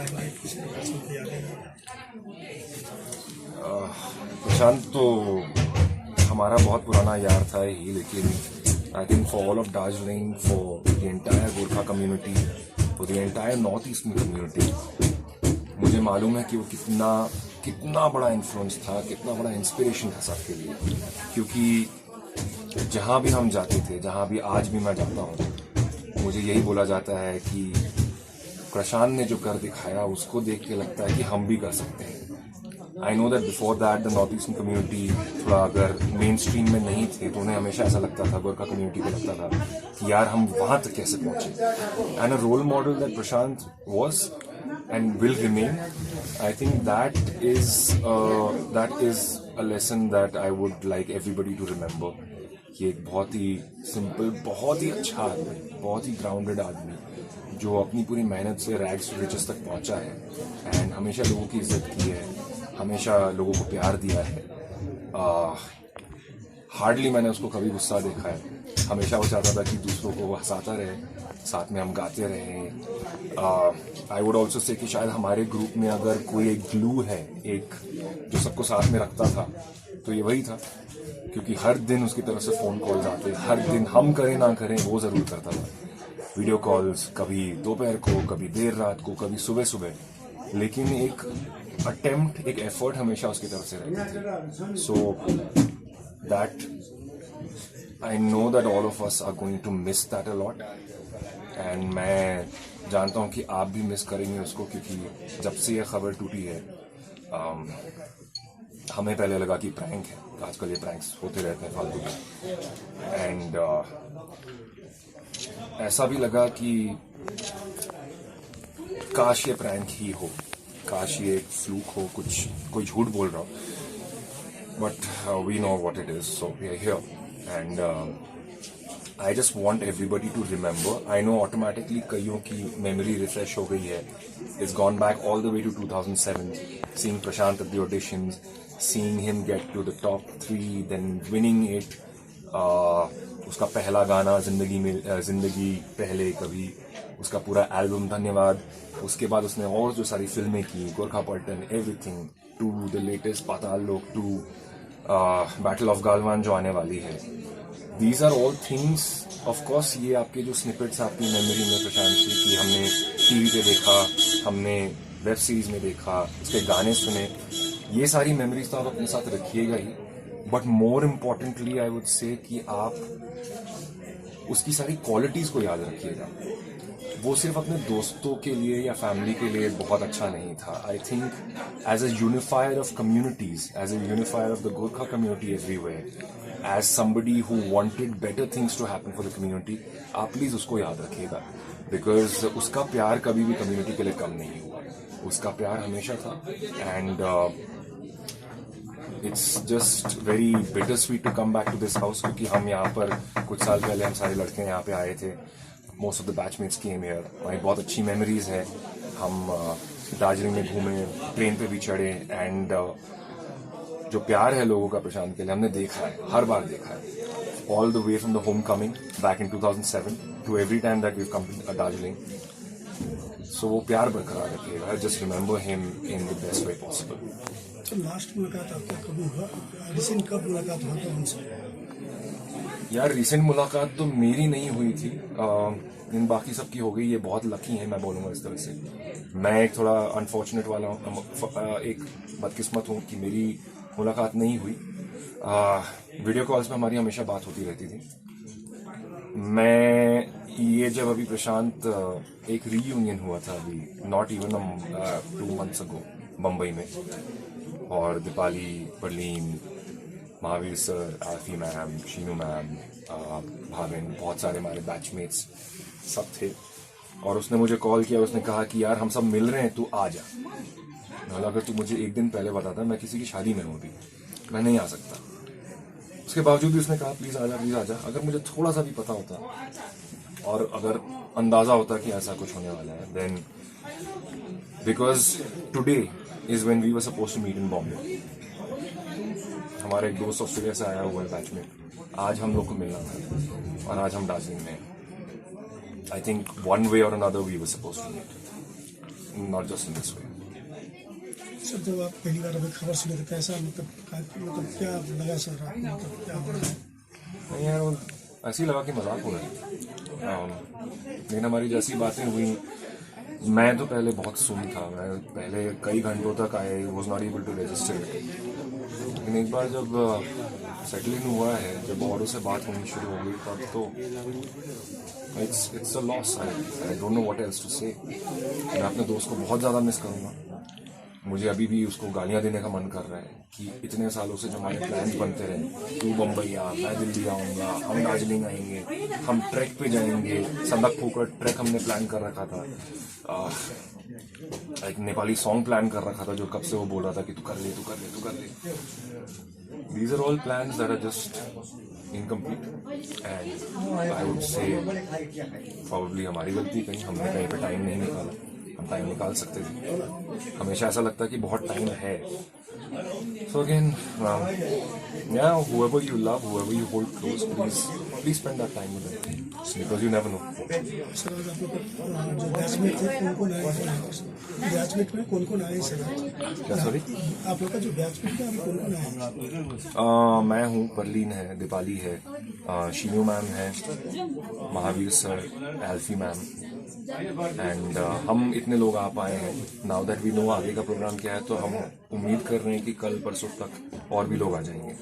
चाहेंगे किस प्रकार से उनकी यादें? प्रशांत तो हमारा बहुत पुराना यार था ही, लेकिन I think for all of Darjeeling, for the entire Gorkha community, for the entire north eastern community, मुझे मालूम है कि वो कितना बड़ा इन्फ्लुएंस था, कितना बड़ा इंस्पिरेशन था सबके लिए। क्योंकि जहाँ भी हम जाते थे, जहाँ भी आज भी मैं जाता हूँ, मुझे यही बोला जाता है कि प्रशांत ने जो कर दिखाया उसको देख के लगता है कि हम भी कर सकते हैं। आई know that before that the north eastern community थोड़ा अगर मेन स्ट्रीम में नहीं थे तो उन्हें हमेशा ऐसा लगता था, गोरखा कम्युनिटी को लगता था कि यार हम वहां तक कैसे पहुंचे। And a role model that Prashant was and will remain, I think that is a lesson that I would like everybody to remember. कि एक बहुत ही सिंपल, बहुत ही अच्छा आदमी, बहुत ही ग्राउंडेड आदमी जो अपनी पूरी मेहनत से रैग्स टू रिचेस तक पहुंचा है एंड हमेशा लोगों की इज्जत की है, हमेशा लोगों को प्यार दिया है। हार्डली मैंने उसको कभी गुस्सा देखा है। हमेशा वो चाहता था कि दूसरों को वो हंसाता रहे, साथ में हम गाते रहे। आई वुड ऑल्सो से कि शायद हमारे ग्रुप में अगर कोई एक ग्लू है, एक जो सबको साथ में रखता था, तो ये वही था। क्योंकि हर दिन उसकी तरफ से फ़ोन कॉल्स आते, हर दिन हम करें ना करें वो ज़रूर करता था। वीडियो कॉल्स कभी दोपहर को, कभी देर रात को, कभी सुबह सुबह, लेकिन एक अटेम्प्ट, एक एफर्ट हमेशा उसकी तरफ से रहती थी। So that I know that all of us are going to miss that a lot, and मैं जानता हूँ कि आप भी मिस करेंगे उसको, क्योंकि जब से ये खबर टूटी है हमें पहले लगा कि प्रैंक है। आजकल ये प्रैंक्स होते रहते हैं फालतू में, एंड ऐसा भी लगा कि काश ये प्रैंक ही हो, काश ये एक फ्लूक हो, कुछ कोई झूठ बोल रहा हो। But we know what it is, so we are here and I just want everybody to remember. I know automatically कईयों की मेमोरी रिफ्रेश हो गई है। It's gone back all the way to 2007, seeing Prashant at the auditions, seeing him get to the top 3, then winning it. उसका पहला गाना जिंदगी में, जिंदगी पहले कभी, उसका पूरा एल्बम धन्यवाद, उसके बाद उसने और जो सारी फिल्में की, Gorkha Paltan, everything, to the latest Paatal Lok, to battle of Galwan जो आने वाली है। These are all things, of course ये आपके जो स्निपेट्स आपकी मेमोरी में प्रशांत की, कि हमने टीवी पे देखा, हमने वेब सीरीज में देखा, उसके गाने सुने, ये सारी मेमोरीज तो आप अपने साथ रखिएगा ही। But more importantly I would say कि आप उसकी सारी क्वालिटीज को याद रखिएगा। वो सिर्फ अपने दोस्तों के लिए या फैमिली के लिए बहुत अच्छा नहीं था। I think as a unifier of communities, as a unifier of the Gorkha community everywhere, as somebody who wanted better things to happen for the community, आप प्लीज उसको याद रखिएगा। बिकॉज उसका प्यार कभी भी कम्युनिटी के लिए कम नहीं हुआ, उसका प्यार हमेशा था। And it's just very bitter sweet to come back to this house, क्योंकि हम यहाँ पर कुछ साल पहले हम सारे लड़के यहाँ पे आए थे। Most of the batchmates came here. हमारी बहुत अच्छी मेमोरीज है। हम दार्जिलिंग में घूमे, ट्रेन पे भी चढ़े, एंड जो प्यार है लोगों का प्रशांत के लिए हमने देखा है, हर बार देखा है। All the way from the homecoming back in 2007 to every time that we come to Darjeeling. So वो प्यार बरकरार रखिएगा। Just remember him in the best way possible. तो लास्ट मुलाकात आपका कभी हुआ? रिसेंट कब मुलाकात हुआ था उनसे? यार रिसेंट मुलाकात तो मेरी नहीं हुई थी, इन बाकी सबकी हो गई। ये बहुत लकी है, मैं बोलूँगा इस तरह से। मैं एक थोड़ा अनफॉर्चुनेट वाला हूँ, एक बदकिस्मत हूँ कि मेरी मुलाकात नहीं हुई। वीडियो कॉल्स में हमारी हमेशा बात होती रहती थी। मैं ये जब अभी प्रशांत, एक रीयूनियन हुआ था अभी, not even 2 months ago, Bombay में, और Deepali, Parleen, Mahavir sir, Aarfi ma'am, Sheenu ma'am, Bhavin, बहुत सारे हमारे बैचमेट्स सब थे। और उसने मुझे कॉल किया, उसने कहा कि यार हम सब मिल रहे हैं, तू आ जा। मतलब अगर तू मुझे एक दिन पहले बताता, मैं किसी की शादी में हूँ अभी, मैं नहीं आ सकता। उसके बावजूद भी उसने कहा प्लीज आ जा, प्लीज आ जा। अगर मुझे थोड़ा सा भी पता होता और अगर अंदाजा होता कि ऐसा कुछ होने वाला है, then because today is when we were supposed to meet in Bombay. हमारा एक दोस्त ऑस्ट्रेलिया से आया हुआ है बैच में, आज हम लोग को मिलना था, और आज हम दार्जिलिंग में। आई थिंक वन वे और another we were supposed to meet. not just in this way. Sir जब आप पहली बार अभी खबर सुने तो कैसा मतलब क्या लगा सर आपको, मतलब क्या हो रहा है? नहीं यार, वो ऐसे ही लगा कि मजाक हो रहा है। लेकिन हमारी जैसी बातें हुई, मैं तो पहले बहुत सुन था, मैं पहले कई घंटों तक I was not able to register, लेकिन एक बार जब सेटल इन हुआ है, जब औरों से बात होनी शुरू हो गई, तब तो it's a loss. I don't know what else to say. मैं अपने दोस्त को बहुत ज़्यादा मिस करूँगा। मुझे अभी भी उसको गालियाँ देने का मन कर रहा है कि इतने सालों से जो हमारे प्लान्स बनते रहे, तू बम्बई आ, मैं दिल्ली आऊँगा, हम दार्जिलिंग आएंगे, हम ट्रैक पे जाएंगे, संदक पोकर ट्रैक हमने प्लान कर रखा था, एक नेपाली सॉन्ग प्लान कर रखा था जो कब से वो बोल रहा था कि तू कर ले, तू कर ले, तू कर ले। These are all plans that are just incomplete, and I would say probably हमारी गलती, कहीं हमने कहीं पे टाइम नहीं निकाला। हम टाइम निकाल सकते थे, हमेशा ऐसा लगता है कि बहुत टाइम है। So again, yeah, whoever you love, whoever you hold close, please spend that time with them, because you never know. Sir आज आप लोग जो बैचमेट थे कौन कौन आए सर? बैचमेट में कौन कौन आए सर? क्या सॉरी? आप लोग का जो बैचमेट है अभी कौन कौन आए? मैं हूँ, परलीन है, दीपाली है, शीनू मैम है, महावीर सर, एल्फी मैम, एंड हम इतने लोग आ पाए हैं। नाउ दैट वी नो आगे का प्रोग्राम क्या है, तो हम उम्मीद कर रहे हैं कि कल परसों तक और भी लोग आ जाएंगे।